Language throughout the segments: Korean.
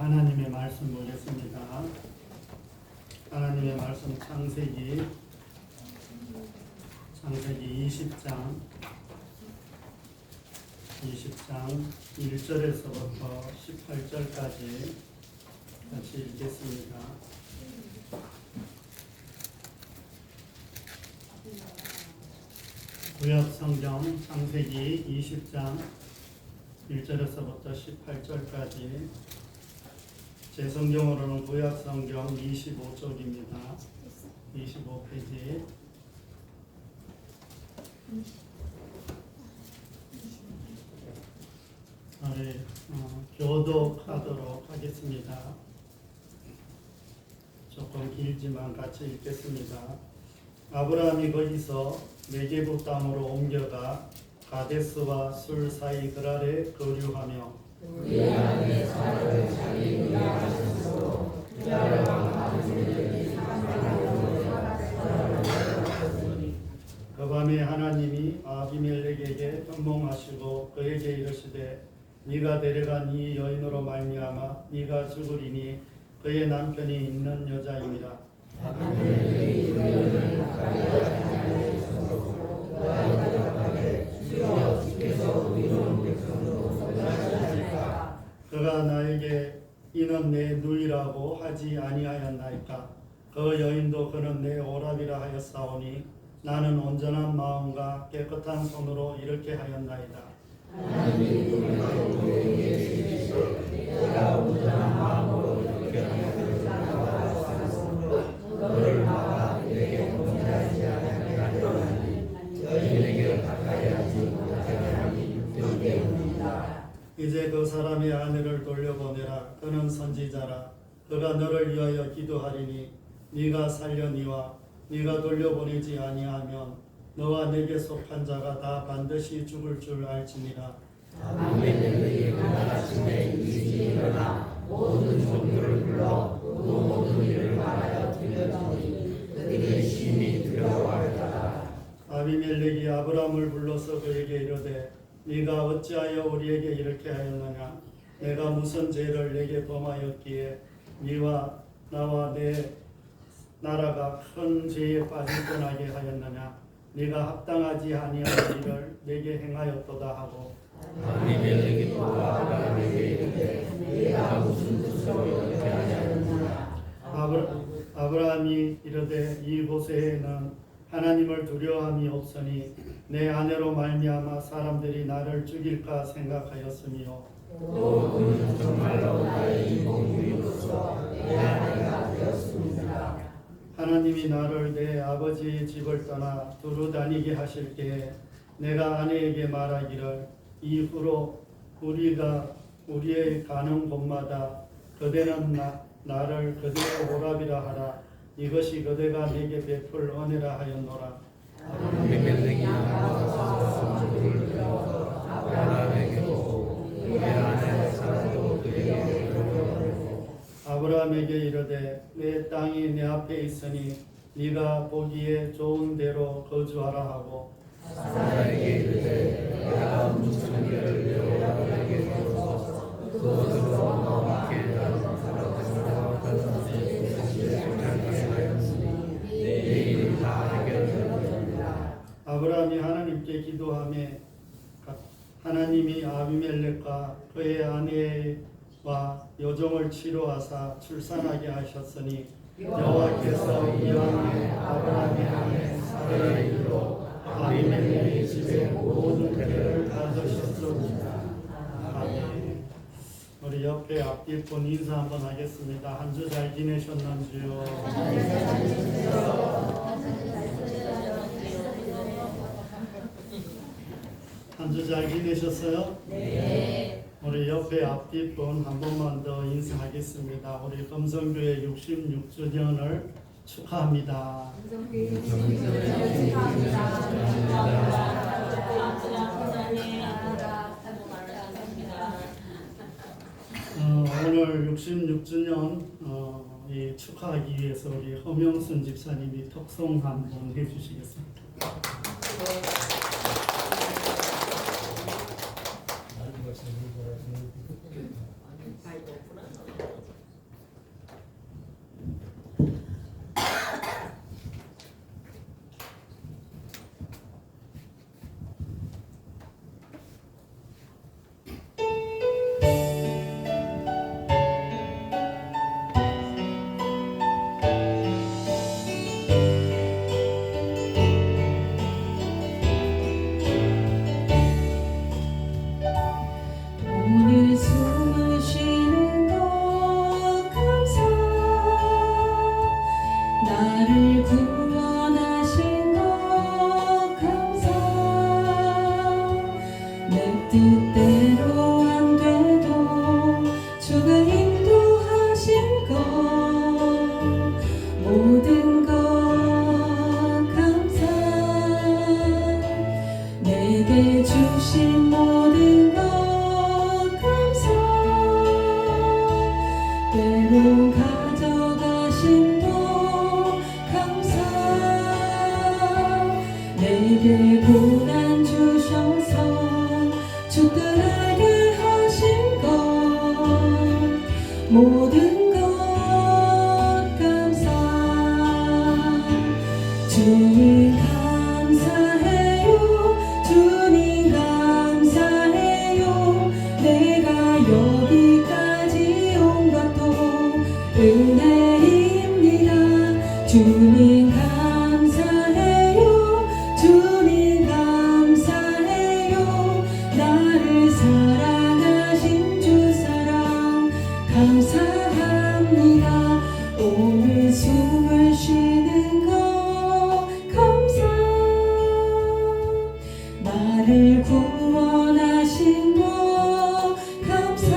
하나님의 말씀 보겠습니다. 하나님의 말씀 창세기 20장 1절에서부터 18절까지 같이 읽겠습니다. 구약 성경 창세기 20장 1절에서부터 18절까지 제 성경으로는 구약 성경 25쪽입니다. 25페이지. 우리 교독하도록 하겠습니다. 조금 길지만 같이 읽겠습니다. 아브라함이 거기서 네게부 땅으로 옮겨가 가데스와 술 사이 그랄에 거류하며 그의 아내 사라를 자기 의하심으로 그랄 왕 아비멜렉이 사마리아로 살았으니 그 밤에 하나님이 아비멜렉에게 현몽하시고 그에게 이르시되 네가 데려간 이 여인으로 말미암아 네가 죽으리니 그의 남편이 있는 여자입니다. 아비멜렉이 그 여인을 가까이 하지 아니하였으므로 그가 대답하되 주여 주께서 의로운 백성으로 살려주시리까. 그가 나에게 이는 내 누이라고 하지 아니하였나이까. 그 여인도 그는 내 오라비라 하였사오니 나는 온전한 마음과 깨끗한 손으로 이렇게 하였나이다. 하나님이 그에게 이르시되 내가 온전한 마음으로 이렇게 하였다고 하셨으므로 너를 막아 내게 범죄하지 아니하리니 여인에게 가까이 하지 못하게 하니 그 때문이다. 이제 그 사람의 아내를 돌려보내라. 그는 선지자라. 그가 너를 위하여 기도하리니 네가 살려니와 네가 돌려보내지 아니하면 너와 내게 속한 자가 다 반드시 죽을 줄 알지니라. 아비멜렉이 그날 아침에 일찍 일어나 모든 종들을 불러 그 모든 일을 말하여 들려주니 그들이 심히 두려워하더라. 아비멜렉이 아브람을 불러서 그에게 이르되 네가 어찌하여 우리에게 이렇게 하였느냐. 내가 무슨 죄를 내게 범하였기에 네와 나와 내 나라가 큰 죄에 빠질 뻔하게 하였느냐. 네가 합당하지 아니한 일을 내게 행하였도다 하고 아비멜렉이 또 아브라함에게 이르되 네가 무슨 뜻으로 이렇게 하였느냐. 아브라함이 이르되 이곳에는 하나님을 두려워함이 없으니 내 아내로 말미암아 사람들이 나를 죽일까 생각하였으며 또 그는 정말로 나의 인공주의로서 내 아내가 되었습니다. 하나님이 나를 내 아버지의 집을 떠나 두루 다니게 하실 때에 내가 아내에게 말하기를 이후로 우리가 우리의 가는 곳마다 그대는 나를 그대의 오라비라 하라. 이것이 그대가 내게 베풀 은혜라 하였노라. 아비멜렉이 나가서 성물을 들어서 아브라함에게 보고 그의 아내 사라도 그에게 들어오고 아브라함에게 이르되 내 땅이 내 앞에 있으니 네가 보기에 좋은 데로 거주하라 하고 사라에게 이르되 내가 무슨 일을 내 오라비에게 주어서 그것으로 너와 함께 내일이 다 해결되리라. 아브라함이 하나님께 기도하며 하나님이 아비멜렉과 그의 아내와 여종을 치료하사 출산하게 하셨으니 여호와께서 이왕에 아브라함의 아내 사라의 일로 아비멜렉의 집에 모든 때를 가져셨습니다. 아멘. 우리 옆에 앞뒤분 인사 한번 하겠습니다. 한 주 잘 지내셨는지요? 한 주 잘 지내셨어요? 네. 우리 옆에 앞뒤분 한 번만 더 인사하겠습니다. 우리 금성교회 66주년을 축하합니다. 오늘 66주년 이 축하하기 위해서 우리 허명순 집사님이 톡송 한번 해주시겠습니다. 때로 가져가심도 감사. 내게 고난 주셔서 주들에게 하신 것 모든 것 감사. 주님 감사해요. 주님 감사해요. 내가 여기까지 온 것도 은혜입니다. 주님 감사해요. 주님 감사해요. 나를 사랑하신 주 사랑 감사합니다. 오늘 숨을 쉬는 것 감사. 나를 구원하신 것 감사.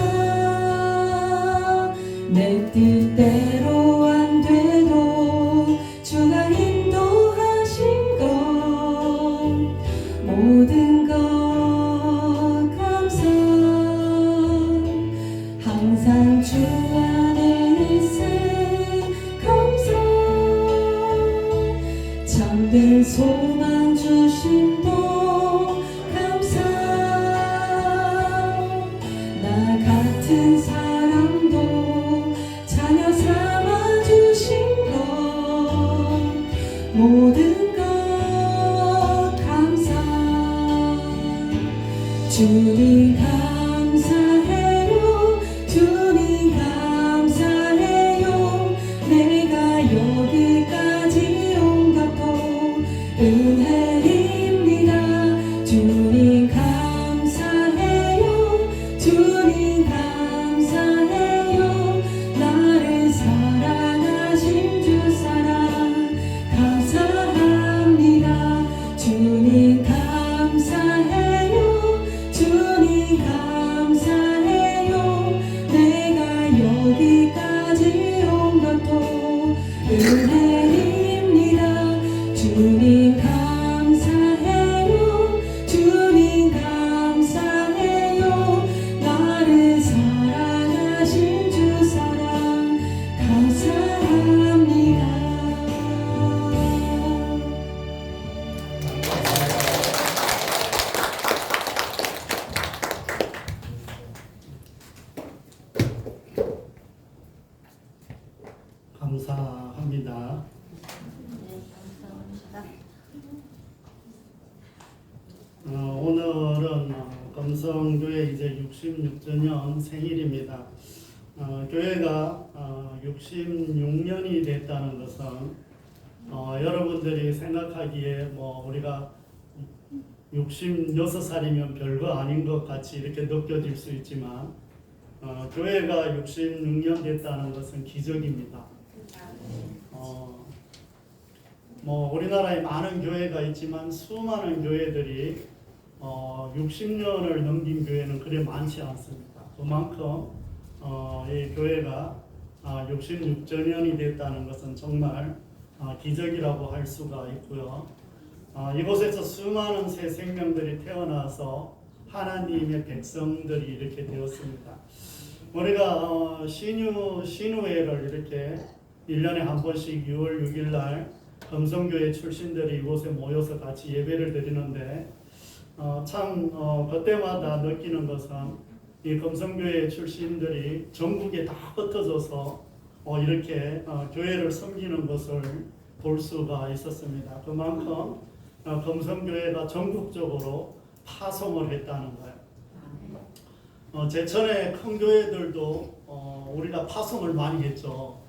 내 뜻대로 안 돼도 주가 인도하신 것 모든 것 감사. 항상 주 안에 있음 감사. 참된 소망 주심도 감사. 나 같은 사람도 자녀 삼아 주신 것 모든 것 감사. 주님 감사해요. 주님 감사해요. 내가 여기까지 온 것도 은혜입니다. 주님 감사해요. 주님 감사해요. 나를 사랑하신 주 사랑 감사합니다. 주님 감사해요. 주님 감사해요. 내가 여기까지 온 것도 은혜입니다. 주님 감사해요. 주님 감사해요. 나를 사랑하신 주 사랑 감사합니다. 감사합니다. 오늘은 금성교회 이제 66주년 생일입니다. 교회가 66년이 됐다는 것은 여러분들이 생각하기에 뭐 우리가 66살이면 별거 아닌 것 같이 이렇게 느껴질 수 있지만 교회가 66년 됐다는 것은 기적입니다. 뭐 우리나라에 많은 교회가 있지만 수많은 교회들이 60년을 넘긴 교회는 그리 많지 않습니다. 그만큼 이 교회가 66주년이 됐다는 것은 정말 기적이라고 할 수가 있고요. 이곳에서 수많은 새 생명들이 태어나서 하나님의 백성들이 이렇게 되었습니다. 우리가 신우회를 이렇게 1년에 한 번씩 6월 6일 날 금성교회 출신들이 이곳에 모여서 같이 예배를 드리는데 참 그때마다 느끼는 것은 이 금성교회 출신들이 전국에 다 흩어져서 이렇게 교회를 섬기는 것을 볼 수가 있었습니다. 그만큼 금성교회가 전국적으로 파송을 했다는 거예요. 제천의 큰 교회들도 우리가 파송을 많이 했죠.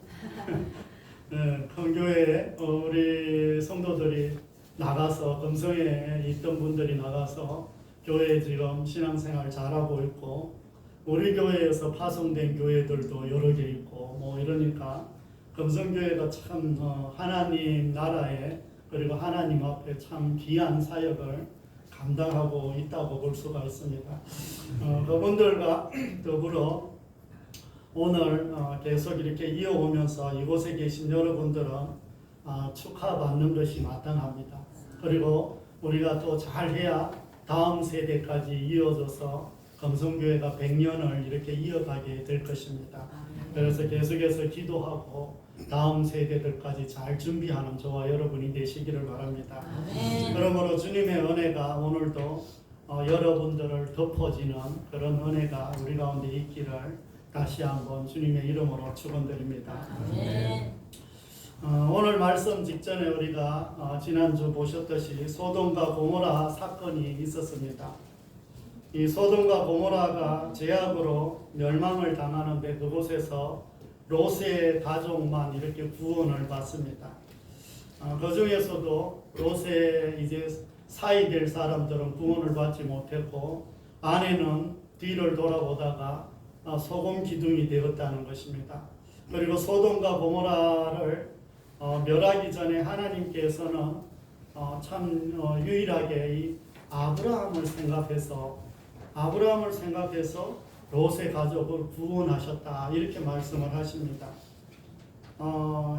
네, 큰 교회에 우리 성도들이 나가서 금성에 있던 분들이 나가서 교회에 지금 신앙생활 잘하고 있고 우리 교회에서 파송된 교회들도 여러 개 있고 뭐 이러니까 금성교회가 참 하나님 나라에 그리고 하나님 앞에 참 귀한 사역을 감당하고 있다고 볼 수가 있습니다. 그분들과 더불어 오늘 계속 이렇게 이어오면서 이곳에 계신 여러분들은 축하받는 것이 마땅합니다. 그리고 우리가 또 잘해야 다음 세대까지 이어져서 금성교회가 100년을 이렇게 이어가게 될 것입니다. 그래서 계속해서 기도하고 다음 세대들까지 잘 준비하는 저와 여러분이 되시기를 바랍니다. 그러므로 주님의 은혜가 오늘도 여러분들을 덮어지는 그런 은혜가 우리 가운데 있기를 다시 한번 주님의 이름으로 축원드립니다. 오늘 말씀 직전에 우리가 지난주 보셨듯이 소돔과 고모라 사건이 있었습니다. 이 소돔과 고모라가 죄악으로 멸망을 당하는데 그곳에서 롯의 가족만 이렇게 구원을 받습니다. 그 중에서도 롯의 이제 사이 될 사람들은 구원을 받지 못했고 아내는 뒤를 돌아보다가 소금 기둥이 되었다는 것입니다. 그리고 소돔과 고모라를 멸하기 전에 하나님께서는 참 유일하게 이 아브라함을 생각해서 롯의 가족을 구원하셨다 이렇게 말씀을 하십니다.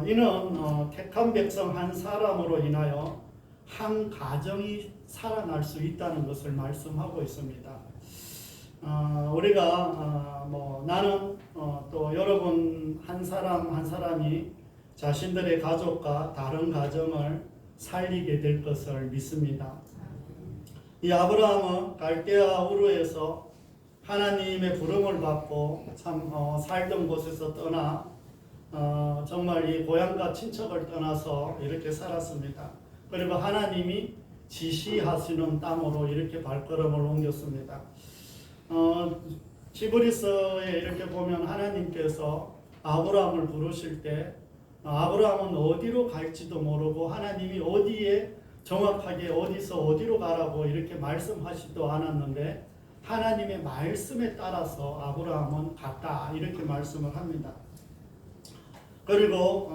이는 택한 백성 한 사람으로 인하여 한 가정이 살아날 수 있다는 것을 말씀하고 있습니다. 우리가 나는 또 여러분 한 사람 한 사람이 자신들의 가족과 다른 가정을 살리게 될 것을 믿습니다. 이 아브라함은 갈대아 우르에서 하나님의 부름을 받고 참 살던 곳에서 떠나 정말 이 고향과 친척을 떠나서 이렇게 살았습니다. 그리고 하나님이 지시하시는 땅으로 이렇게 발걸음을 옮겼습니다. 히브리서에 이렇게 보면 하나님께서 아브라함을 부르실 때 아브라함은 어디로 갈지도 모르고 하나님이 어디에 정확하게 어디서 어디로 가라고 이렇게 말씀하시지도 않았는데 하나님의 말씀에 따라서 아브라함은 갔다 이렇게 말씀을 합니다. 그리고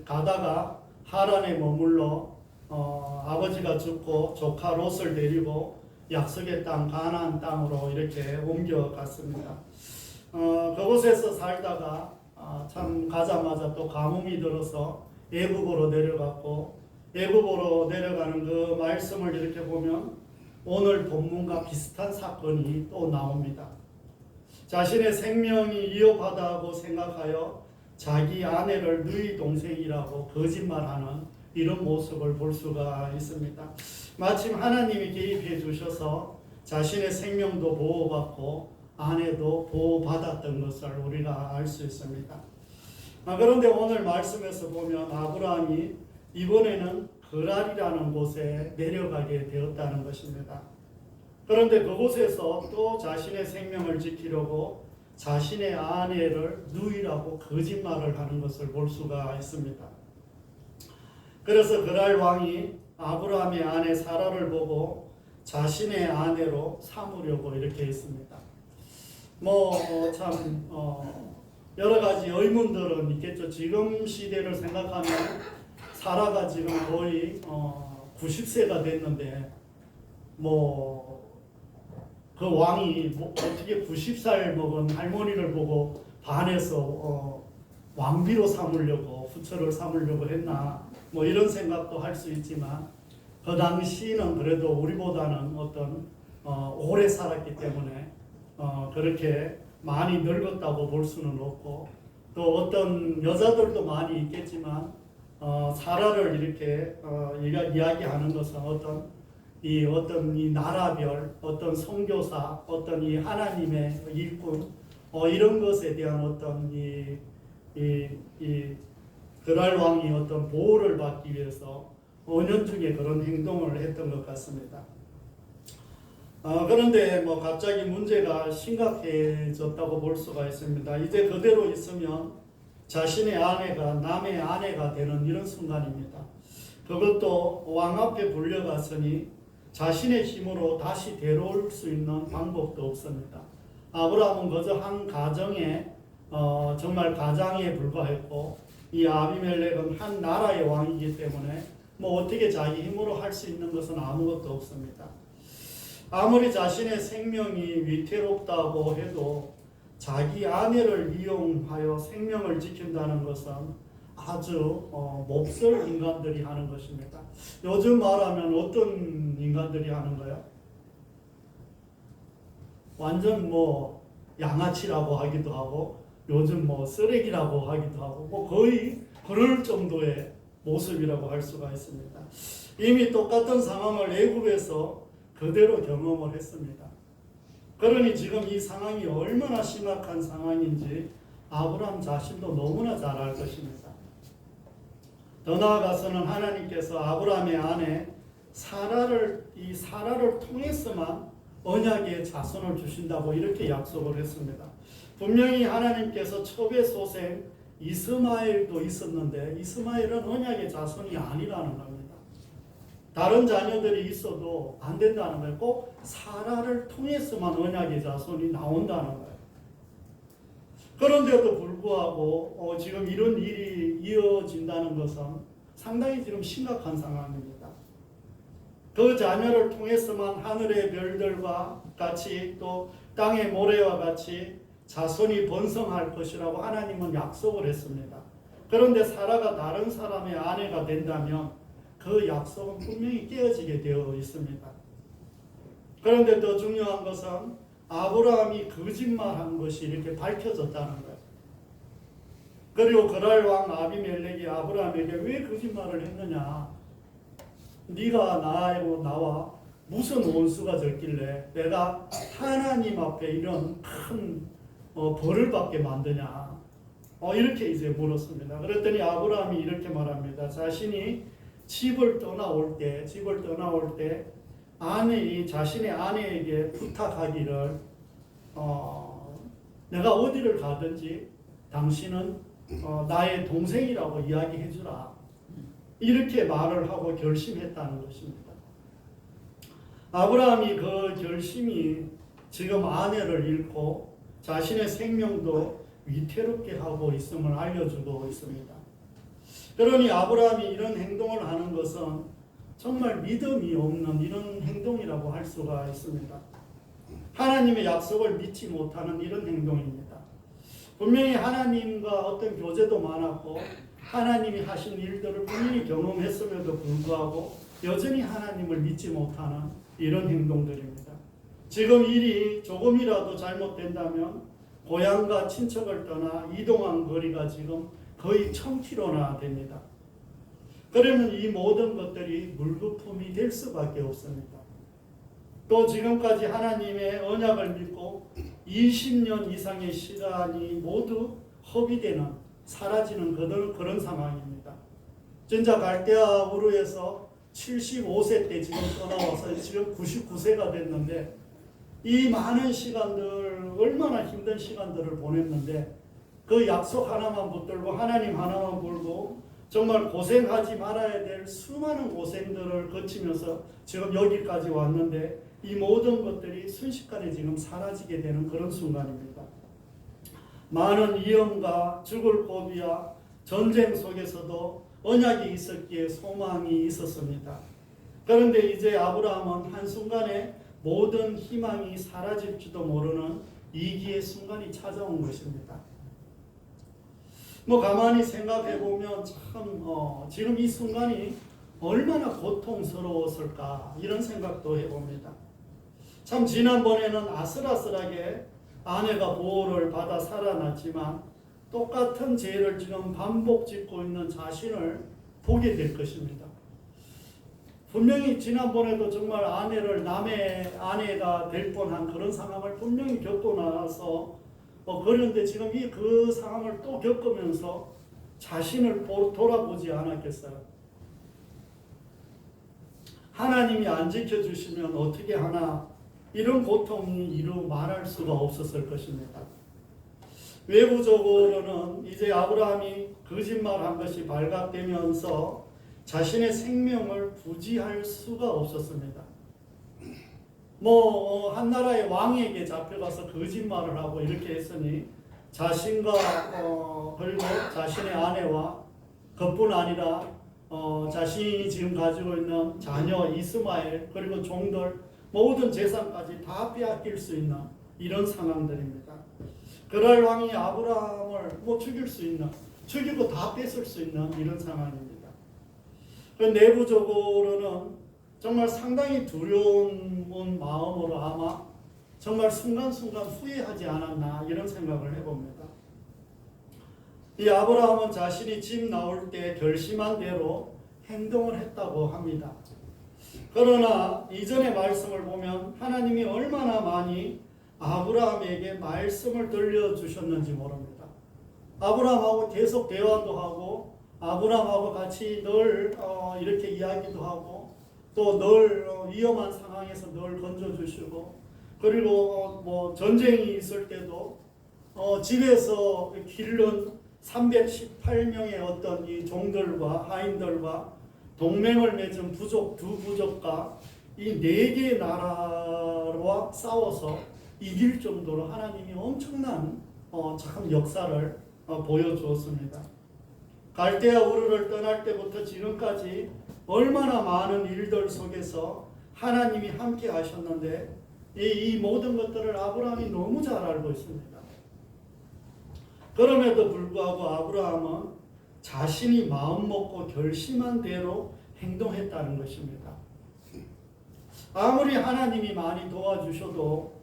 가다가 하란에 머물러 아버지가 죽고 조카 롯을 데리고 약속의 땅 가나안 땅으로 이렇게 옮겨갔습니다. 그곳에서 살다가 참 가자마자 또 가뭄이 들어서 애굽으로 내려갔고 애굽으로 내려가는 그 말씀을 이렇게 보면 오늘 본문과 비슷한 사건이 또 나옵니다. 자신의 생명이 위협하다고 생각하여 자기 아내를 누이 동생이라고 거짓말하는 이런 모습을 볼 수가 있습니다. 마침 하나님이 개입해 주셔서 자신의 생명도 보호받고 아내도 보호받았던 것을 우리가 알 수 있습니다. 그런데 오늘 말씀에서 보면 아브라함이 이번에는 그랄이라는 곳에 내려가게 되었다는 것입니다. 그런데 그곳에서 또 자신의 생명을 지키려고 자신의 아내를 누이라고 거짓말을 하는 것을 볼 수가 있습니다. 그래서 그랄 왕이 아브라함의 아내 사라를 보고 자신의 아내로 삼으려고 이렇게 했습니다. 여러 가지 의문들은 있겠죠. 지금 시대를 생각하면 사라가 지금 거의 90세가 됐는데 그 왕이 어떻게 90살 먹은 할머니를 보고 반해서 왕비로 삼으려고 후처를 삼으려고 했나 이런 생각도 할 수 있지만 그 당시는 그래도 우리보다는 오래 살았기 때문에 그렇게 많이 늙었다고 볼 수는 없고 또 어떤 여자들도 많이 있겠지만 사라를 이렇게 이야기하는 것은 어떤 이 나라별, 어떤 선교사, 어떤 이 하나님의 일꾼, 이런 것에 대한 어떤 그랄 왕이 어떤 보호를 받기 위해서 은연중에 그런 행동을 했던 것 같습니다. 그런데 갑자기 문제가 심각해졌다고 볼 수가 있습니다. 이제 그대로 있으면 자신의 아내가 남의 아내가 되는 이런 순간입니다. 그것도 왕 앞에 불려갔으니 자신의 힘으로 다시 데려올 수 있는 방법도 없습니다. 아브라함은 그저 한 가정에 정말 가장에 불과했고 이 아비멜렉은 한 나라의 왕이기 때문에 어떻게 자기 힘으로 할 수 있는 것은 아무것도 없습니다. 아무리 자신의 생명이 위태롭다고 해도 자기 아내를 이용하여 생명을 지킨다는 것은 아주 몹쓸 인간들이 하는 것입니다. 요즘 말하면 어떤 인간들이 하는 거예요? 완전 양아치라고 하기도 하고 요즘 뭐 쓰레기라고 하기도 하고 뭐 거의 그럴 정도의 모습이라고 할 수가 있습니다. 이미 똑같은 상황을 애굽에서 그대로 경험을 했습니다. 그러니 지금 이 상황이 얼마나 심각한 상황인지 아브라함 자신도 너무나 잘 알 것입니다. 더 나아가서는 하나님께서 아브라함의 아내 사라를 통해서만 언약의 자손을 주신다고 이렇게 약속을 했습니다. 분명히 하나님께서 첩의 소생 이스마엘도 있었는데 이스마엘은 언약의 자손이 아니라는 겁니다. 다른 자녀들이 있어도 안 된다는 거예요. 꼭 사라를 통해서만 언약의 자손이 나온다는 거예요. 그런데도 불구하고 지금 이런 일이 이어진다는 것은 상당히 지금 심각한 상황입니다. 그 자녀를 통해서만 하늘의 별들과 같이 또 땅의 모래와 같이 자손이 번성할 것이라고 하나님은 약속을 했습니다. 그런데 사라가 다른 사람의 아내가 된다면 그 약속은 분명히 깨어지게 되어 있습니다. 그런데 더 중요한 것은 아브라함이 거짓말한 것이 이렇게 밝혀졌다는 거예요. 그리고 그랄 왕 아비멜렉이 아브라함에게 왜 거짓말을 했느냐? 네가 나와 무슨 원수가 졌길래 내가 하나님 앞에 이런 큰 벌을 받게 만드냐? 이렇게 이제 물었습니다. 그랬더니 아브라함이 이렇게 말합니다. 자신이 집을 떠나올 때 자신의 아내에게 부탁하기를 내가 어디를 가든지 당신은 나의 동생이라고 이야기해 주라. 이렇게 말을 하고 결심했다는 것입니다. 아브라함이 그 결심이 지금 아내를 잃고 자신의 생명도 위태롭게 하고 있음을 알려주고 있습니다. 그러니 아브라함이 이런 행동을 하는 것은 정말 믿음이 없는 이런 행동이라고 할 수가 있습니다. 하나님의 약속을 믿지 못하는 이런 행동입니다. 분명히 하나님과 어떤 교제도 많았고 하나님이 하신 일들을 분명히 경험했음에도 불구하고 여전히 하나님을 믿지 못하는 이런 행동들입니다. 지금 일이 조금이라도 잘못된다면 고향과 친척을 떠나 이동한 거리가 지금 거의 1000km나 됩니다. 그러면 이 모든 것들이 물거품이 될 수밖에 없습니다. 또 지금까지 하나님의 언약을 믿고 20년 이상의 시간이 모두 허비되는 사라지는 그런 상황입니다. 진짜 갈대아 우르에서 75세 때 지금 떠나와서 지금 99세가 됐는데 이 많은 시간들 얼마나 힘든 시간들을 보냈는데 그 약속 하나만 붙들고 하나님 하나만 불고 정말 고생하지 말아야 될 수많은 고생들을 거치면서 지금 여기까지 왔는데 이 모든 것들이 순식간에 지금 사라지게 되는 그런 순간입니다. 많은 위험과 죽을 고비와 전쟁 속에서도 언약이 있었기에 소망이 있었습니다. 그런데 이제 아브라함은 한순간에 모든 희망이 사라질지도 모르는 위기의 순간이 찾아온 것입니다. 가만히 생각해 보면 참 지금 이 순간이 얼마나 고통스러웠을까 이런 생각도 해봅니다. 참 지난번에는 아슬아슬하게 아내가 보호를 받아 살아났지만 똑같은 죄를 지금 반복 짓고 있는 자신을 보게 될 것입니다. 분명히 지난번에도 정말 아내를 남의 아내가 될 뻔한 그런 상황을 분명히 겪고 나서 그런데 지금 그 상황을 또 겪으면서 자신을 돌아보지 않았겠어요? 하나님이 안 지켜주시면 어떻게 하나 이런 고통이 이루 말할 수가 없었을 것입니다. 외부적으로는 이제 아브라함이 거짓말한 것이 발각되면서 자신의 생명을 부지할 수가 없었습니다. 한 나라의 왕에게 잡혀가서 거짓말을 하고 이렇게 했으니 자신과 그리고 자신의 아내와 그뿐 아니라 자신이 지금 가지고 있는 자녀 이스마엘 그리고 종들 모든 재산까지 다 빼앗길 수 있는 이런 상황들입니다. 그랄 왕이 아브라함을 죽일 수 있는, 죽이고 다 뺏을 수 있는 이런 상황입니다. 그 내부적으로는 정말 상당히 두려운 마음으로 아마 정말 순간순간 후회하지 않았나 이런 생각을 해봅니다. 이 아브라함은 자신이 집 나올 때 결심한 대로 행동을 했다고 합니다. 그러나 이전의 말씀을 보면 하나님이 얼마나 많이 아브라함에게 말씀을 들려주셨는지 모릅니다. 아브라함하고 계속 대화도 하고 아브라함하고 같이 늘 이렇게 이야기도 하고 또 늘 위험한 상황에서 늘 건져주시고 그리고 뭐 전쟁이 있을 때도 집에서 기른 318명의 어떤 이 종들과 하인들과 동맹을 맺은 부족 두 부족과 이 4개의 나라와 싸워서 이길 정도로 하나님이 엄청난 참 역사를 보여주었습니다. 갈대아 우르를 떠날 때부터 지금까지 얼마나 많은 일들 속에서 하나님이 함께 하셨는데 이 모든 것들을 아브라함이 너무 잘 알고 있습니다. 그럼에도 불구하고 아브라함은 자신이 마음먹고 결심한 대로 행동했다는 것입니다. 아무리 하나님이 많이 도와주셔도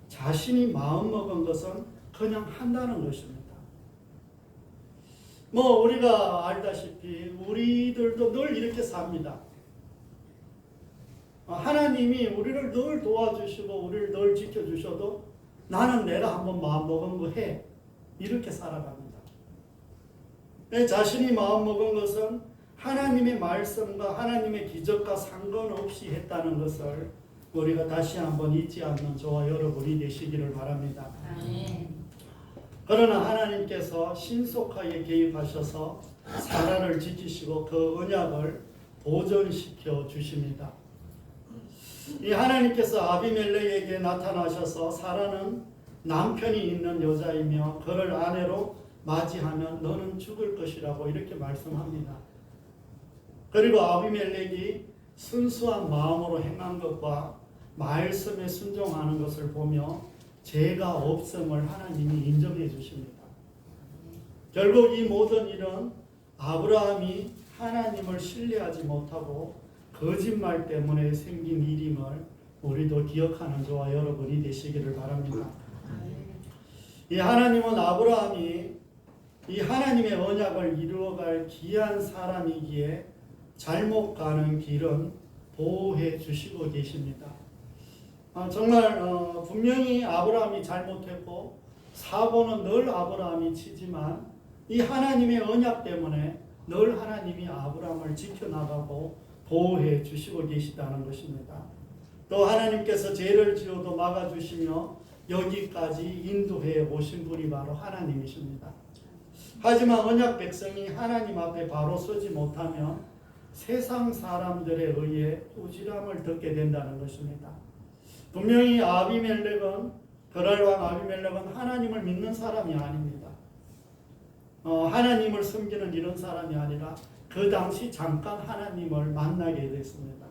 자신이 마음먹은 것은 그냥 한다는 것입니다. 뭐 우리가 알다시피 우리들도 늘 이렇게 삽니다. 하나님이 우리를 늘 도와주시고 우리를 늘 지켜주셔도 나는 내가 한번 마음먹은 거 해. 이렇게 살아갑니다. 자신이 마음먹은 것은 하나님의 말씀과 하나님의 기적과 상관없이 했다는 것을 우리가 다시 한번 잊지 않는 저와 여러분이 되시기를 바랍니다. 그러나 하나님께서 신속하게 개입하셔서 사라를 지키시고 그 언약을 보존시켜 주십니다. 이 하나님께서 아비멜렉에게 나타나셔서 사라는 남편이 있는 여자이며 그를 아내로 맞이하면 너는 죽을 것이라고 이렇게 말씀합니다. 그리고 아비멜렉이 순수한 마음으로 행한 것과 말씀에 순종하는 것을 보며 죄가 없음을 하나님이 인정해 주십니다. 결국 이 모든 일은 아브라함이 하나님을 신뢰하지 못하고 거짓말 때문에 생긴 일임을 우리도 기억하는 저와 여러분이 되시기를 바랍니다. 이 하나님은 아브라함이 이 하나님의 언약을 이루어갈 귀한 사람이기에 잘못 가는 길은 보호해 주시고 계십니다. 정말 분명히 아브라함이 잘못했고 사고는 늘 아브라함이 치지만 이 하나님의 언약 때문에 늘 하나님이 아브라함을 지켜나가고 보호해 주시고 계시다는 것입니다. 또 하나님께서 죄를 지어도 막아주시며 여기까지 인도해 오신 분이 바로 하나님이십니다. 하지만 언약 백성이 하나님 앞에 바로 서지 못하면 세상 사람들에 의해 꾸지람을 듣게 된다는 것입니다. 분명히 그랄 왕 아비멜렉은 하나님을 믿는 사람이 아닙니다. 하나님을 섬기는 이런 사람이 아니라 그 당시 잠깐 하나님을 만나게 됐습니다.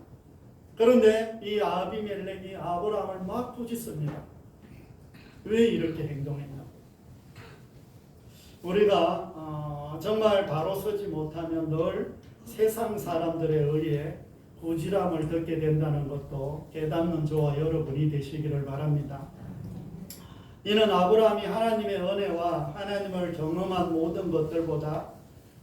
그런데 이 아비멜렉이 아브라함을 막 꾸짖습니다. 왜 이렇게 행동했냐고. 우리가 정말 바로 서지 못하면 늘 세상 사람들에 의해 꾸지람을 듣게 된다는 것도 깨닫는 저와 여러분이 되시기를 바랍니다. 이는 아브라함이 하나님의 은혜와 하나님을 경험한 모든 것들보다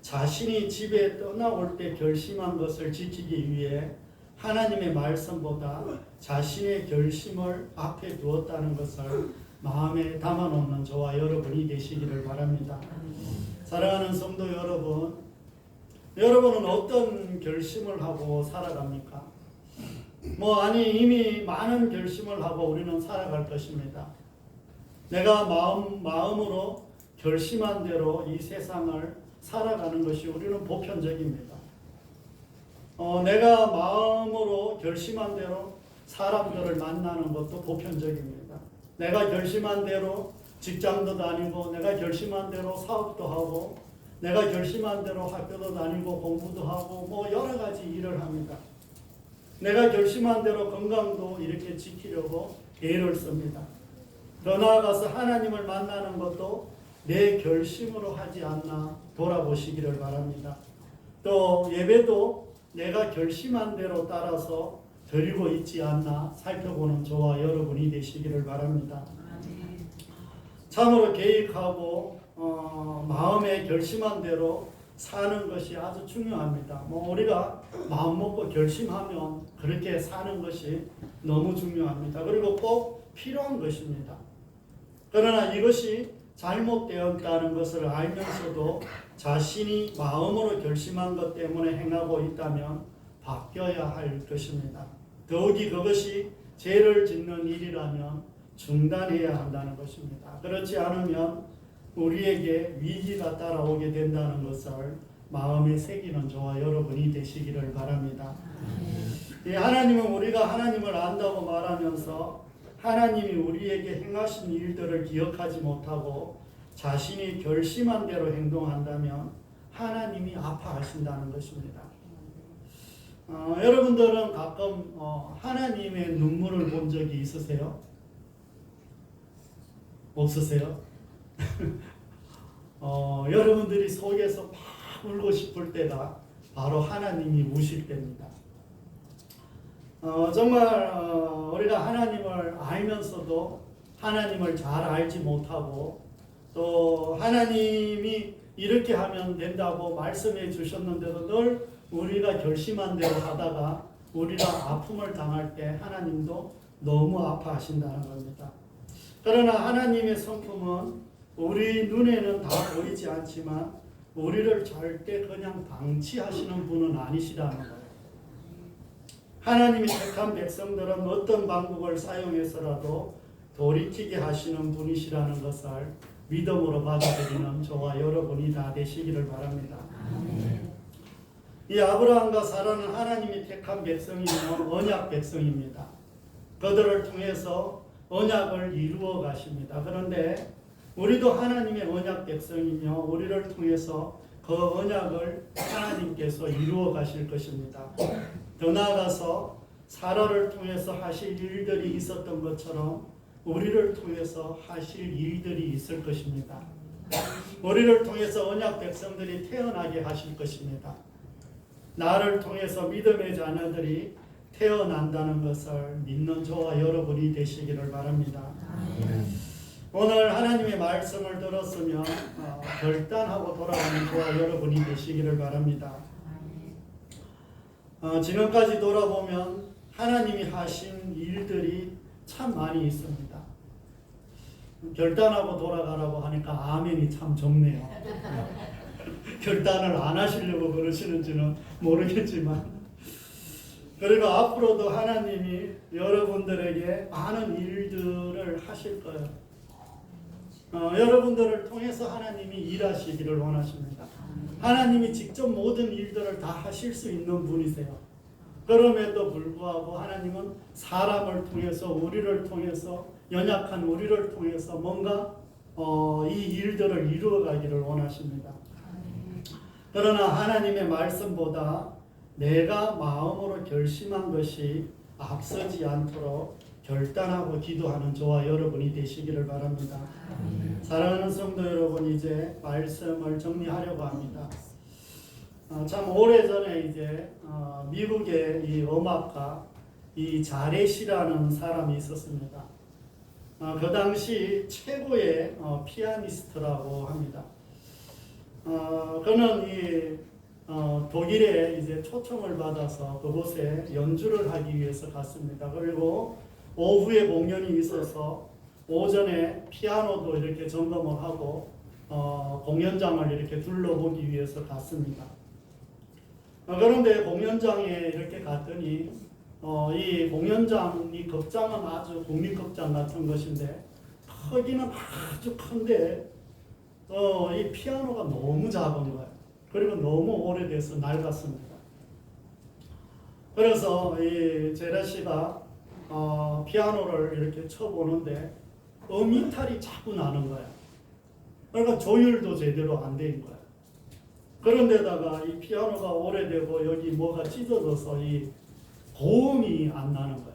자신이 집에 떠나올 때 결심한 것을 지키기 위해 하나님의 말씀보다 자신의 결심을 앞에 두었다는 것을 마음에 담아놓는 저와 여러분이 되시기를 바랍니다. 사랑하는 성도 여러분, 여러분은 어떤 결심을 하고 살아갑니까? 이미 많은 결심을 하고 우리는 살아갈 것입니다. 내가 마음으로 결심한 대로 이 세상을 살아가는 것이 우리는 보편적입니다. 내가 마음으로 결심한 대로 사람들을 만나는 것도 보편적입니다. 내가 결심한 대로 직장도 다니고 내가 결심한 대로 사업도 하고 내가 결심한 대로 학교도 다니고 공부도 하고 여러 가지 일을 합니다. 내가 결심한 대로 건강도 이렇게 지키려고 애를 씁니다. 더 나아가서 하나님을 만나는 것도 내 결심으로 하지 않나 돌아보시기를 바랍니다. 또 예배도 내가 결심한 대로 따라서 드리고 있지 않나 살펴보는 저와 여러분이 되시기를 바랍니다. 참으로 계획하고 마음의 결심한 대로 사는 것이 아주 중요합니다. 우리가 마음 먹고 결심하면 그렇게 사는 것이 너무 중요합니다. 그리고 꼭 필요한 것입니다. 그러나 이것이 잘못되었다는 것을 알면서도 자신이 마음으로 결심한 것 때문에 행하고 있다면 바뀌어야 할 것입니다. 더욱이 그것이 죄를 짓는 일이라면 중단해야 한다는 것입니다. 그렇지 않으면 우리에게 위기가 따라오게 된다는 것을 마음에 새기는 저와 여러분이 되시기를 바랍니다. 하나님은 우리가 하나님을 안다고 말하면서 하나님이 우리에게 행하신 일들을 기억하지 못하고 자신이 결심한 대로 행동한다면 하나님이 아파하신다는 것입니다. 여러분들은 가끔 하나님의 눈물을 본 적이 있으세요? 없으세요? 여러분들이 속에서 막 울고 싶을 때가 바로 하나님이 우실 때입니다. 정말 우리가 하나님을 알면서도 하나님을 잘 알지 못하고 또 하나님이 이렇게 하면 된다고 말씀해 주셨는데도 늘 우리가 결심한 대로 하다가 우리가 아픔을 당할 때 하나님도 너무 아파하신다는 겁니다. 그러나 하나님의 성품은 우리 눈에는 다 보이지 않지만 우리를 절대 그냥 방치하시는 분은 아니시라는 거예요. 하나님이 택한 백성들은 어떤 방법을 사용해서라도 돌이키게 하시는 분이시라는 것을 믿음으로 받아들이는 저와 여러분이 다 되시기를 바랍니다. 이 아브라함과 사라는 하나님이 택한 백성이며 언약 백성입니다. 그들을 통해서 언약을 이루어 가십니다. 그런데 우리도 하나님의 언약 백성이며 우리를 통해서 그 언약을 하나님께서 이루어 가실 것입니다. 더 나아가서 사라를 통해서 하실 일들이 있었던 것처럼 우리를 통해서 하실 일들이 있을 것입니다. 우리를 통해서 언약 백성들이 태어나게 하실 것입니다. 나를 통해서 믿음의 자녀들이 태어난다는 것을 믿는 저와 여러분이 되시기를 바랍니다. 오늘 하나님의 말씀을 들었으면 결단하고 돌아가는 저와 여러분이 되시기를 바랍니다. 지금까지 돌아보면 하나님이 하신 일들이 참 많이 있습니다. 결단하고 돌아가라고 하니까 아멘이 참 적네요. 결단을 안 하시려고 그러시는지는 모르겠지만 그리고 앞으로도 하나님이 여러분들에게 많은 일들을 하실 거예요. 여러분들을 통해서 하나님이 일하시기를 원하십니다. 하나님이 직접 모든 일들을 다 하실 수 있는 분이세요. 그럼에도 불구하고 하나님은 사람을 통해서 우리를 통해서 연약한 우리를 통해서 뭔가 이 일들을 이루어가기를 원하십니다. 그러나 하나님의 말씀보다 내가 마음으로 결심한 것이 앞서지 않도록 결단하고 기도하는 저와 여러분이 되시기를 바랍니다. 사랑하는 성도 여러분, 이제 말씀을 정리하려고 합니다. 참 오래전에 이제 미국의 이 음악가 이 자렛이라는 사람이 있었습니다. 그 당시 최고의 피아니스트라고 합니다. 그는 이 독일에 이제 초청을 받아서 그곳에 연주를 하기 위해서 갔습니다. 그리고 오후에 공연이 있어서 오전에 피아노도 이렇게 점검을 하고 공연장을 이렇게 둘러보기 위해서 갔습니다. 그런데 공연장에 이렇게 갔더니 이 공연장, 이 극장은 아주 국립극장 같은 것인데 크기는 아주 큰데 이 피아노가 너무 작은 거예요. 그리고 너무 오래돼서 낡았습니다. 그래서 이 제레시가 피아노를 이렇게 쳐보는데 이탈이 자꾸 나는 거예요. 그러니까 조율도 제대로 안 된 거예요. 그런데다가 이 피아노가 오래되고 여기 뭐가 찢어져서 이 고음이 안 나는 거예요.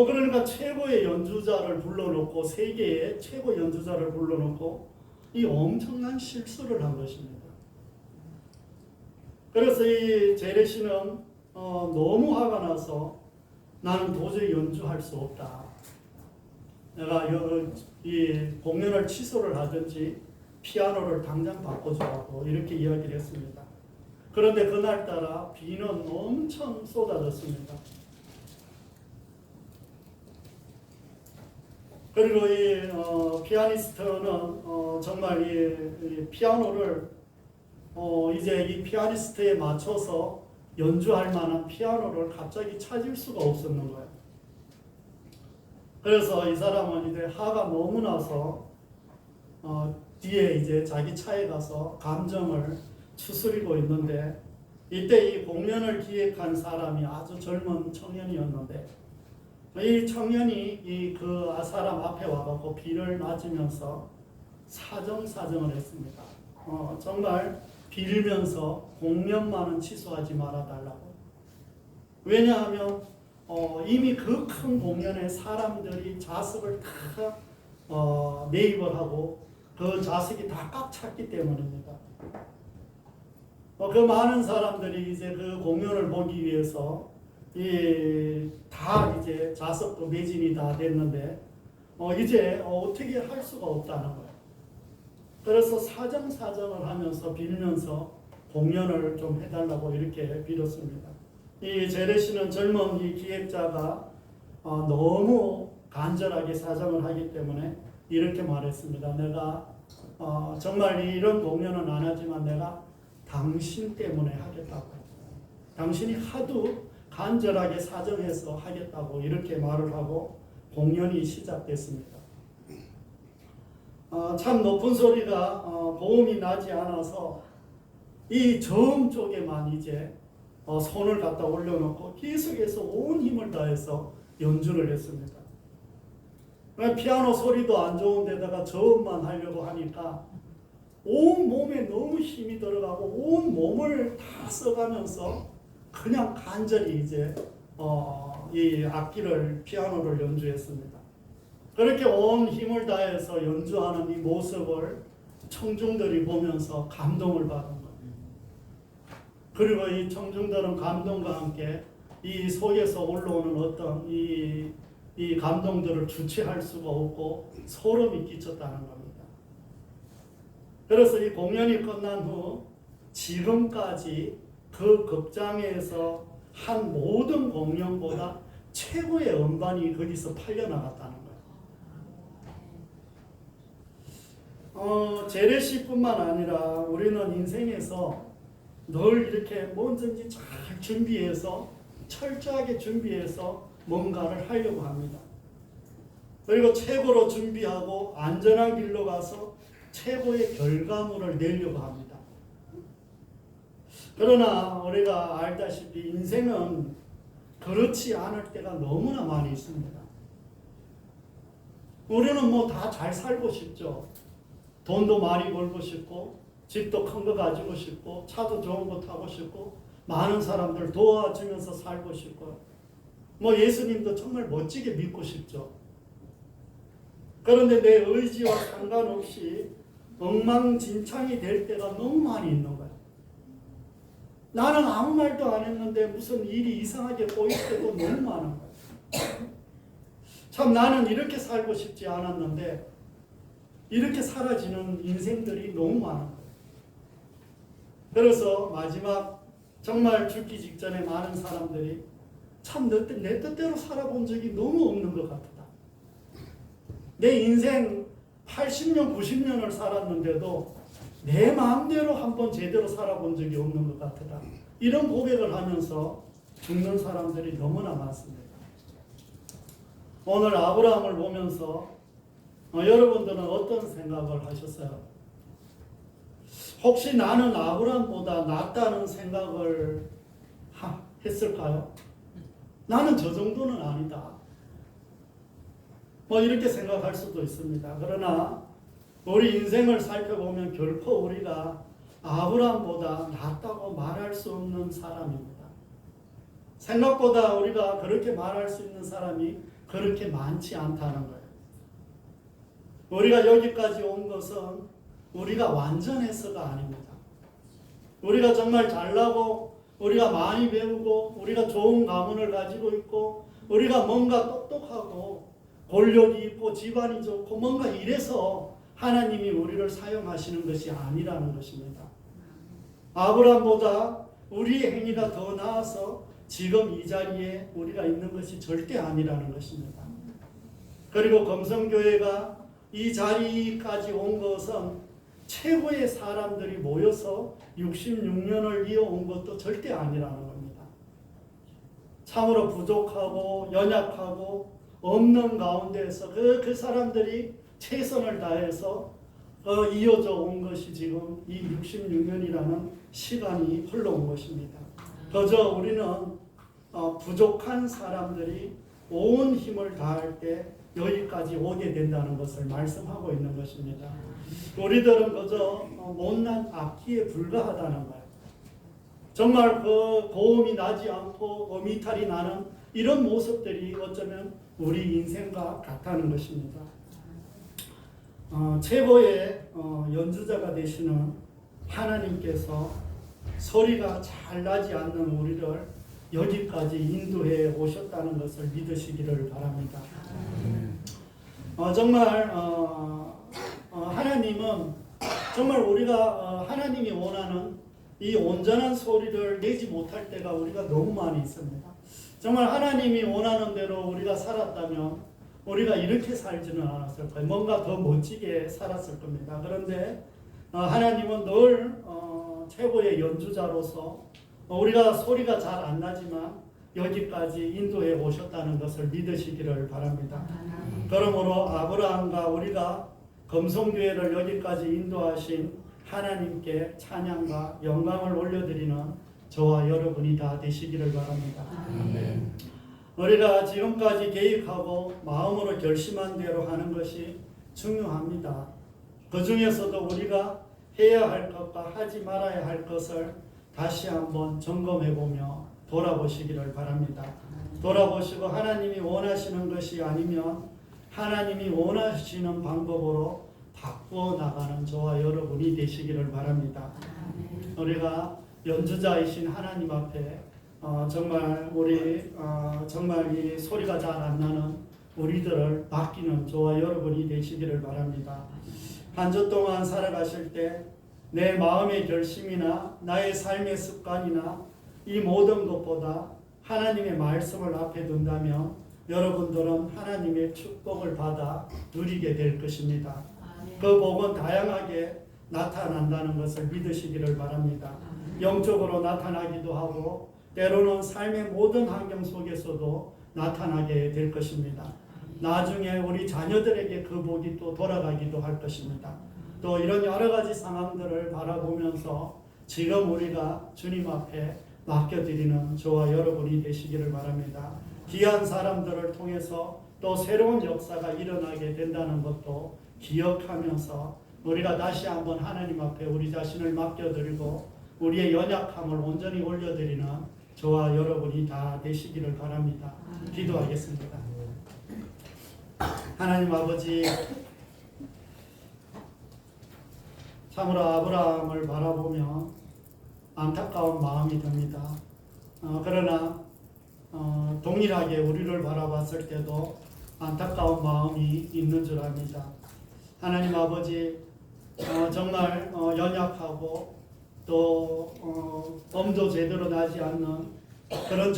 그러니까 최고의 연주자를 불러놓고 세계의 최고 연주자를 불러놓고 이 엄청난 실수를 한 것입니다. 그래서 이 제레시는 너무 화가 나서 나는 도저히 연주할 수 없다. 내가 이 공연을 취소를 하든지 피아노를 당장 바꿔주라고 이렇게 이야기를 했습니다. 그런데 그날따라 비는 엄청 쏟아졌습니다. 그리고 이 피아니스트는 정말 이 피아노를 이제 이 피아니스트에 맞춰서 연주할 만한 피아노를 갑자기 찾을 수가 없었는 거예요. 그래서 이 사람은 이제 화가 너무 나서 뒤에 이제 자기 차에 가서 감정을 추스리고 있는데, 이때 이 공연을 기획한 사람이 아주 젊은 청년이었는데, 이 청년이 그 사람 앞에 와갖고 비를 맞으면서 사정을 했습니다. 정말 빌면서 공연만은 취소하지 말아달라고. 왜냐하면 이미 그 큰 공연에 사람들이 좌석을 다 매입을 하고 그 좌석이 다 꽉 찼기 때문입니다. 그 많은 사람들이 이제 그 공연을 보기 위해서 다 이제 좌석도 매진이 다 됐는데 이제 어떻게 할 수가 없다는 거예요. 그래서 사정을 하면서 빌면서 공연을 좀 해달라고 이렇게 빌었습니다. 이 제레 씨는 젊은 이 기획자가 너무 간절하게 사정을 하기 때문에 이렇게 말했습니다. 내가 정말 이런 공연은 안 하지만 내가 당신 때문에 하겠다고. 당신이 하도 간절하게 사정해서 하겠다고 이렇게 말을 하고 공연이 시작됐습니다. 참 높은 소리가 고음이 나지 않아서 이 저음 쪽에만 이제 손을 갖다 올려놓고 계속해서 온 힘을 다해서 연주를 했습니다. 피아노 소리도 안 좋은 데다가 저음만 하려고 하니까 온 몸에 너무 힘이 들어가고 온 몸을 다 써가면서 그냥 간절히 이제 이 악기를 피아노를 연주했습니다. 그렇게 온 힘을 다해서 연주하는 이 모습을 청중들이 보면서 감동을 받은 거예요. 그리고 이 청중들은 감동과 함께 이 속에서 올라오는 어떤 이 감동들을 주체할 수가 없고 소름이 끼쳤다는 겁니다. 그래서 이 공연이 끝난 후 지금까지 그 극장에서 한 모든 공연보다 최고의 음반이 거기서 팔려나갔다는 거예요. 제레 씨뿐만 아니라 우리는 인생에서 늘 이렇게 뭐든지 잘 준비해서 철저하게 준비해서 뭔가를 하려고 합니다. 그리고 최고로 준비하고 안전한 길로 가서 최고의 결과물을 내려고 합니다. 그러나 우리가 알다시피 인생은 그렇지 않을 때가 너무나 많이 있습니다. 우리는 뭐 다 잘 살고 싶죠. 돈도 많이 벌고 싶고 집도 큰 거 가지고 싶고 차도 좋은 거 타고 싶고 많은 사람들 도와주면서 살고 싶고 뭐 예수님도 정말 멋지게 믿고 싶죠. 그런데 내 의지와 상관없이 엉망진창이 될 때가 너무 많이 있는 거예요. 나는 아무 말도 안 했는데 무슨 일이 이상하게 꼬일 때도 너무 많은 거예요. 참 나는 이렇게 살고 싶지 않았는데 이렇게 사라지는 인생들이 너무 많은 거예요. 그래서 마지막 정말 죽기 직전에 많은 사람들이 참 내 뜻대로 살아본 적이 너무 없는 것 같다. 내 인생 80년, 90년을 살았는데도 내 마음대로 한번 제대로 살아본 적이 없는 것 같다. 이런 고백을 하면서 죽는 사람들이 너무나 많습니다. 오늘 아브라함을 보면서 여러분들은 어떤 생각을 하셨어요? 혹시 나는 아브라함보다 낫다는 생각을 했을까요? 나는 저 정도는 아니다. 뭐 이렇게 생각할 수도 있습니다. 그러나 우리 인생을 살펴보면 결코 우리가 아브라함보다 낫다고 말할 수 없는 사람입니다. 생각보다 우리가 그렇게 말할 수 있는 사람이 그렇게 많지 않다는 거예요. 우리가 여기까지 온 것은 우리가 완전해서가 아닙니다. 우리가 정말 잘나고 우리가 많이 배우고 우리가 좋은 가문을 가지고 있고 우리가 뭔가 똑똑하고 권력이 있고 집안이 좋고 뭔가 이래서 하나님이 우리를 사용하시는 것이 아니라는 것입니다. 아브라함보다 우리의 행위가 더 나아서 지금 이 자리에 우리가 있는 것이 절대 아니라는 것입니다. 그리고 검성교회가 이 자리까지 온 것은 최고의 사람들이 모여서 66년을 이어온 것도 절대 아니라는 겁니다. 참으로 부족하고 연약하고 없는 가운데서 그 사람들이 최선을 다해서 이어져 온 것이 지금 이 66년이라는 시간이 흘러온 것입니다. 그저 우리는 부족한 사람들이 온 힘을 다할 때 여기까지 오게 된다는 것을 말씀하고 있는 것입니다. 우리들은 그저 못난 악기에 불과하다는 거예요. 정말 그 고음이 나지 않고 어미탈이 나는 이런 모습들이 어쩌면 우리 인생과 같다는 것입니다. 최고의 연주자가 되시는 하나님께서 소리가 잘 나지 않는 우리를 여기까지 인도해 오셨다는 것을 믿으시기를 바랍니다. 정말 하나님은 정말 우리가 하나님이 원하는 이 온전한 소리를 내지 못할 때가 우리가 너무 많이 있습니다. 정말 하나님이 원하는 대로 우리가 살았다면 우리가 이렇게 살지는 않았을 거예요. 뭔가 더 멋지게 살았을 겁니다. 그런데 하나님은 늘 최고의 연주자로서 우리가 소리가 잘 안 나지만 여기까지 인도해 오셨다는 것을 믿으시기를 바랍니다. 그러므로 아브라함과 우리가 검성교회를 여기까지 인도하신 하나님께 찬양과 영광을 올려드리는 저와 여러분이 다 되시기를 바랍니다. 아멘. 우리가 지금까지 계획하고 마음으로 결심한 대로 하는 것이 중요합니다. 그 중에서도 우리가 해야 할 것과 하지 말아야 할 것을 다시 한번 점검해보며 돌아보시기를 바랍니다. 돌아보시고 하나님이 원하시는 것이 아니면 하나님이 원하시는 방법으로 바꾸어 나가는 저와 여러분이 되시기를 바랍니다. 우리가 연주자이신 하나님 앞에 정말 우리 정말 이 소리가 잘 안 나는 우리들을 맡기는 저와 여러분이 되시기를 바랍니다. 한 주 동안 살아가실 때 내 마음의 결심이나 나의 삶의 습관이나 이 모든 것보다 하나님의 말씀을 앞에 둔다면 여러분들은 하나님의 축복을 받아 누리게 될 것입니다. 그 복은 다양하게 나타난다는 것을 믿으시기를 바랍니다. 영적으로 나타나기도 하고 때로는 삶의 모든 환경 속에서도 나타나게 될 것입니다. 나중에 우리 자녀들에게 그 복이 또 돌아가기도 할 것입니다. 또 이런 여러 가지 상황들을 바라보면서 지금 우리가 주님 앞에 맡겨드리는 저와 여러분이 되시기를 바랍니다. 귀한 사람들을 통해서 또 새로운 역사가 일어나게 된다는 것도 기억하면서 우리가 다시 한번 하나님 앞에 우리 자신을 맡겨드리고 우리의 연약함을 온전히 올려드리는 저와 여러분이 다 되시기를 바랍니다. 기도하겠습니다. 하나님 아버지, 참으로 아브라함을 바라보며 안타까운 마음이 듭니다. 그러나 동일하게 우리를 바라봤을 때도 안타까운 마음이 있는 줄 압니다. 하나님 아버지, 정말 연약하고 또 엄도 제대로 나지 않는 그런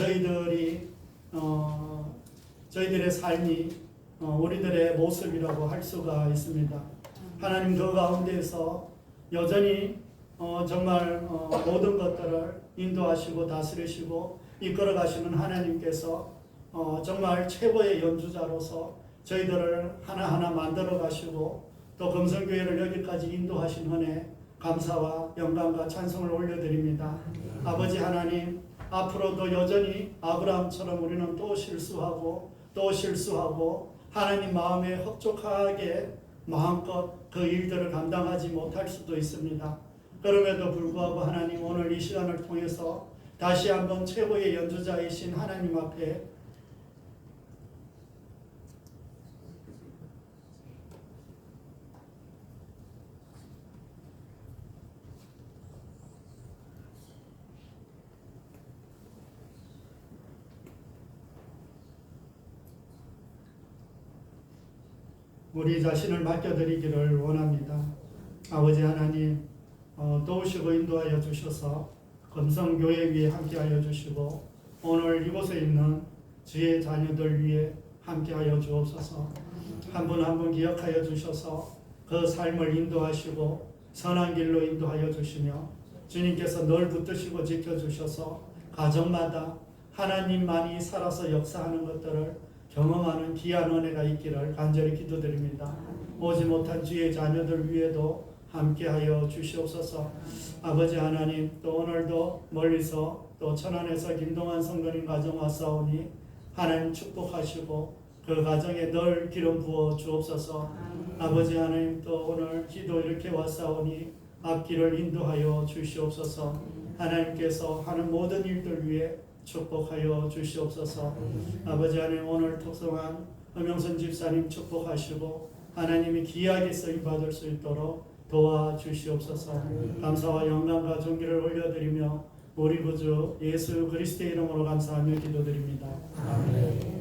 저희들의 삶이 우리들의 모습이라고 할 수가 있습니다. 하나님 그 가운데서 여전히 정말 모든 것들을 인도하시고 다스리시고 이끌어가시는 하나님께서 정말 최고의 연주자로서 저희들을 하나하나 만들어 가시고 또 검성교회를 여기까지 인도하신 은혜 감사와 영광과 찬송을 올려드립니다. 아버지 하나님, 앞으로도 여전히 아브라함처럼 우리는 또 실수하고 하나님 마음에 흡족하게 마음껏 그 일들을 감당하지 못할 수도 있습니다. 그럼에도 불구하고 하나님, 오늘 이 시간을 통해서 다시 한번 최고의 연주자이신 하나님 앞에 우리 자신을 맡겨드리기를 원합니다. 아버지 하나님, 도우시고 인도하여 주셔서 금성교회 위에 함께하여 주시고 오늘 이곳에 있는 주의 자녀들 위해 함께하여 주옵소서. 한 분 한 분 기억하여 주셔서 그 삶을 인도하시고 선한 길로 인도하여 주시며 주님께서 늘 붙드시고 지켜주셔서 가정마다 하나님만이 살아서 역사하는 것들을 경험하는 귀한 은혜가 있기를 간절히 기도드립니다. 오지 못한 주의 자녀들 위에도 함께하여 주시옵소서. 아버지 하나님, 또 오늘도 멀리서 또 천안에서 김동환 성도님 가정 왔사오니 하나님 축복하시고 그 가정에 늘 기름 부어 주옵소서. 아버지 하나님, 또 오늘 기도 이렇게 왔사오니 앞길을 인도하여 주시옵소서. 하나님께서 하는 모든 일들 위해 축복하여 주시옵소서. 아버지 하나님, 오늘 특성한 엄영선 집사님 축복하시고 하나님이 귀하게 쓰임받을 수 있도록 도와주시옵소서. 감사와 영광과 존귀를 올려드리며 우리 구주 예수 그리스도의 이름으로 감사하며 기도드립니다. 아멘.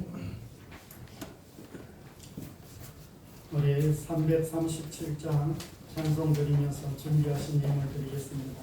우리 337장 찬송 드리면서 준비하신 예물 드리겠습니다.